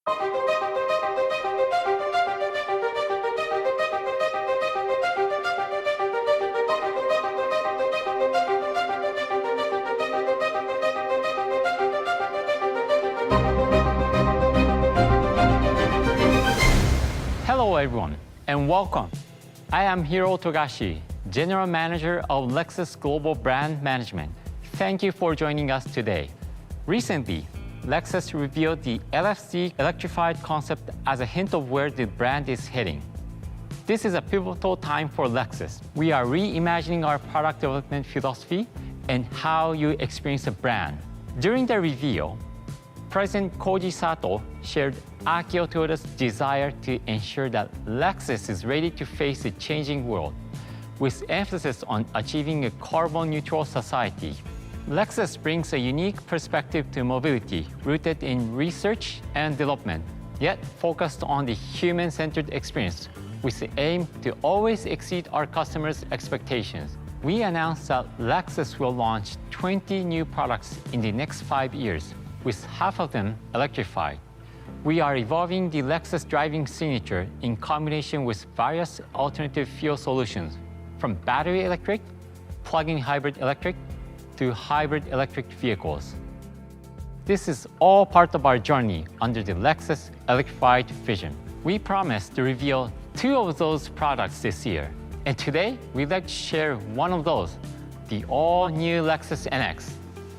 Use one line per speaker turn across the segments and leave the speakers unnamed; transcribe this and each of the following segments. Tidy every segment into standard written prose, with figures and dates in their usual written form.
Hello everyone, and welcome. I am Hiro Togashi, General Manager of Lexus Global Brand Management. Thank you for joining us today. Recently, Lexus revealed the LFC electrified concept as a hint of where the brand is heading. This is a pivotal time for Lexus. We are reimagining our product development philosophy and how you experience a brand. During the reveal, President Koji Sato shared Akio Toyoda's desire to ensure that Lexus is ready to face a changing world, with emphasis on achieving a carbon-neutral society. Lexus brings a unique perspective to mobility, rooted in research and development, yet focused on the human-centered experience, with the aim to always exceed our customers' expectations. We announced that Lexus will launch 20 new products in the next 5 years, with half of them electrified. We are evolving the Lexus driving signature in combination with various alternative fuel solutions, from battery electric, plug-in hybrid electric, to hybrid electric vehicles. This is all part of our journey under the Lexus electrified vision. We promise to reveal 2 of those products this year, and today we'd like to share one of those, the all-new Lexus NX,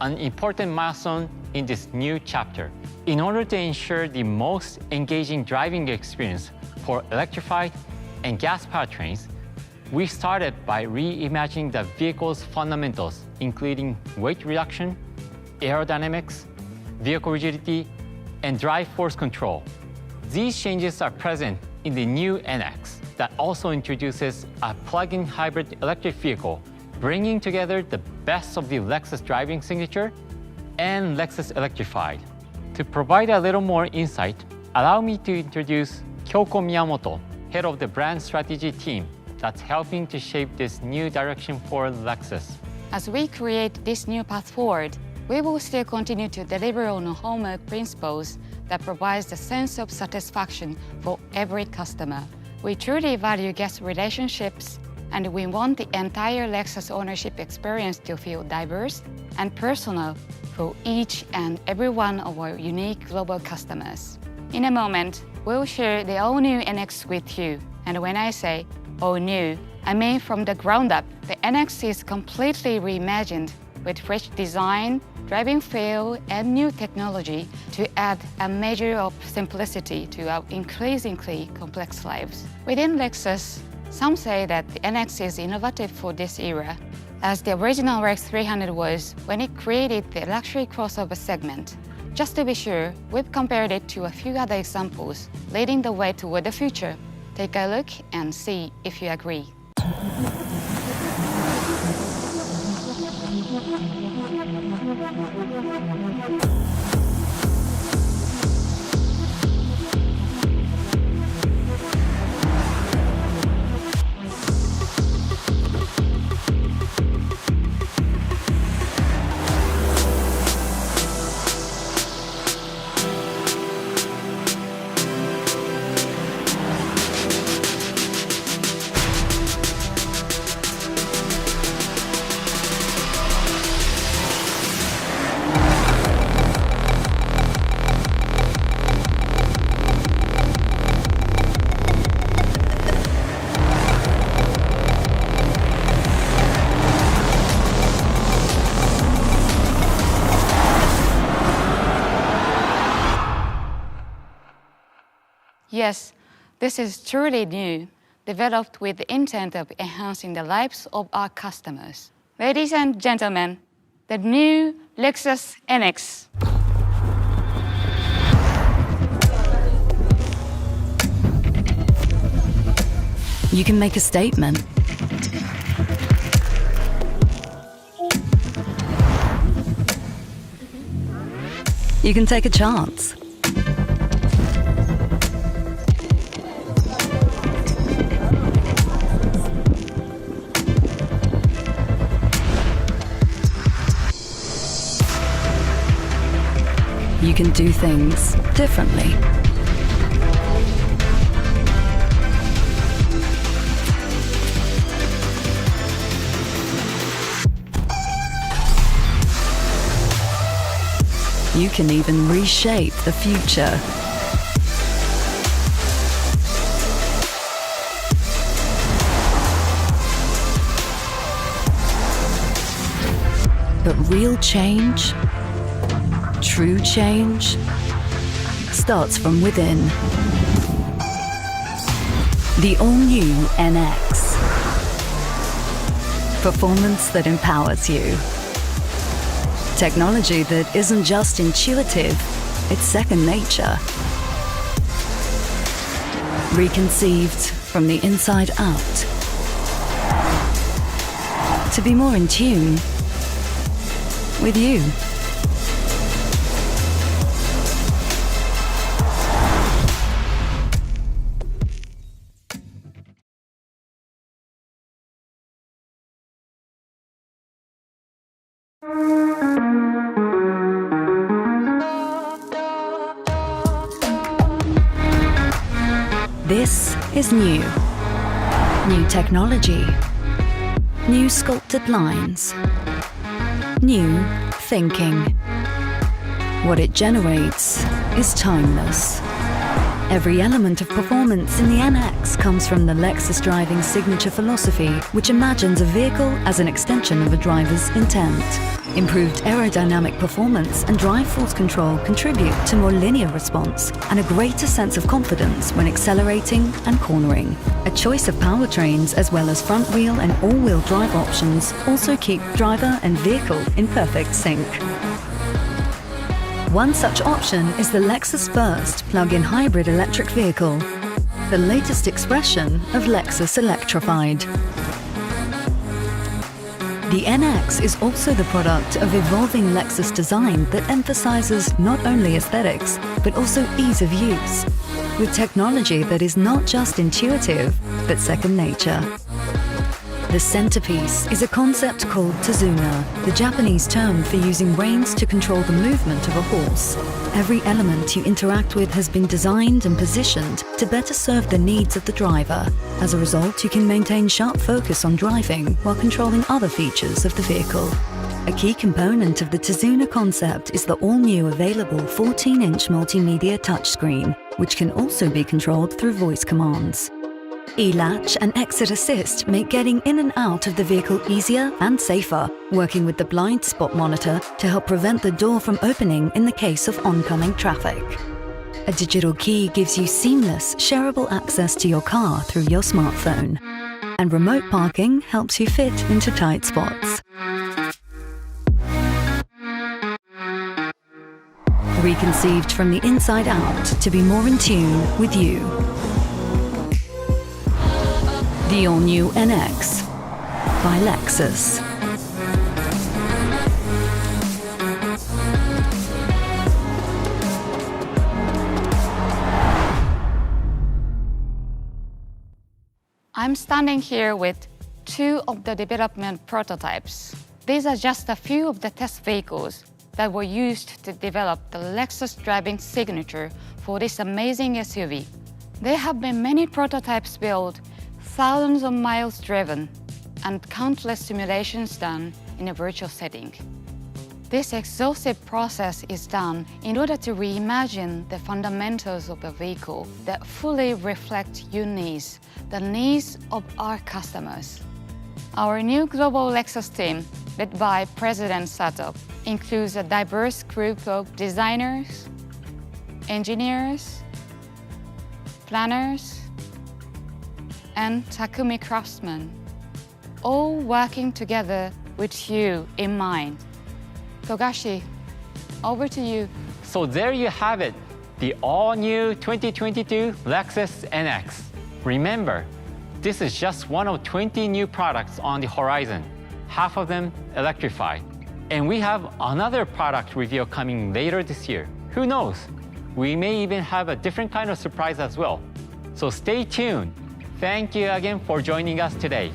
an important milestone in this new chapter. In order to ensure the most engaging driving experience for electrified and gas powertrains, we started by reimagining the vehicle's fundamentals, including weight reduction, aerodynamics, vehicle rigidity, and drive force control. These changes are present in the new NX that also introduces a plug-in hybrid electric vehicle, bringing together the best of the Lexus driving signature and Lexus electrified. To provide a little more insight, allow me to introduce Kyoko Miyamoto, head of the brand strategy team that's helping to shape this new direction for Lexus.
As we create this new path forward, we will still continue to deliver on the hallmark principles that provides the sense of satisfaction for every customer. We truly value guest relationships, and we want the entire Lexus ownership experience to feel diverse and personal for each and every one of our unique global customers. In a moment, we'll share the all-new NX with you. And when I say all new, I mean from the ground up. The NX is completely reimagined with fresh design, driving feel, and new technology to add a measure of simplicity to our increasingly complex lives. Within Lexus, some say that the NX is innovative for this era, as the original RX 300 was when it created the luxury crossover segment. Just to be sure, we've compared it to a few other examples, leading the way toward the future. Take a look and see if you agree. Yes, this is truly new, developed with the intent of enhancing the lives of our customers. Ladies and gentlemen, the new Lexus NX.
You can make a statement. You can take a chance. You can do things differently. You can even reshape the future. But real change, true change, starts from within. The all-new NX. Performance that empowers you. Technology that isn't just intuitive, it's second nature. Reconceived from the inside out. To be more in tune with you. This is new. New technology. New sculpted lines. New thinking. What it generates is timeless. Every element of performance in the NX comes from the Lexus driving signature philosophy, which imagines a vehicle as an extension of a driver's intent. Improved aerodynamic performance and drive force control contribute to more linear response and a greater sense of confidence when accelerating and cornering. A choice of powertrains as well as front-wheel and all-wheel drive options also keep driver and vehicle in perfect sync. One such option is the Lexus Burst plug-in hybrid electric vehicle, the latest expression of Lexus electrified. The NX is also the product of evolving Lexus design that emphasizes not only aesthetics, but also ease of use, with technology that is not just intuitive, but second nature. The centerpiece is a concept called Tazuna, the Japanese term for using reins to control the movement of a horse. Every element you interact with has been designed and positioned to better serve the needs of the driver. As a result, you can maintain sharp focus on driving while controlling other features of the vehicle. A key component of the Tazuna concept is the all-new available 14-inch multimedia touchscreen, which can also be controlled through voice commands. E-latch and exit assist make getting in and out of the vehicle easier and safer, working with the blind spot monitor to help prevent the door from opening in the case of oncoming traffic. A digital key gives you seamless, shareable access to your car through your smartphone. And remote parking helps you fit into tight spots. Reconceived from the inside out to be more in tune with you. The all-new NX by Lexus.
I'm standing here with two of the development prototypes. These are just a few of the test vehicles that were used to develop the Lexus driving signature for this amazing SUV. There have been many prototypes built, thousands of miles driven, and countless simulations done in a virtual setting. This exhaustive process is done in order to reimagine the fundamentals of a vehicle that fully reflect your needs, the needs of our customers. Our new global Lexus team, led by President Sato, includes a diverse group of designers, engineers, planners, and Takumi craftsmen, all working together with you in mind. Togashi, over to you.
So there you have it, the all-new 2022 Lexus NX. Remember, this is just one of 20 new products on the horizon, half of them electrified. And we have another product reveal coming later this year. Who knows? We may even have a different kind of surprise as well. So stay tuned. Thank you again for joining us today.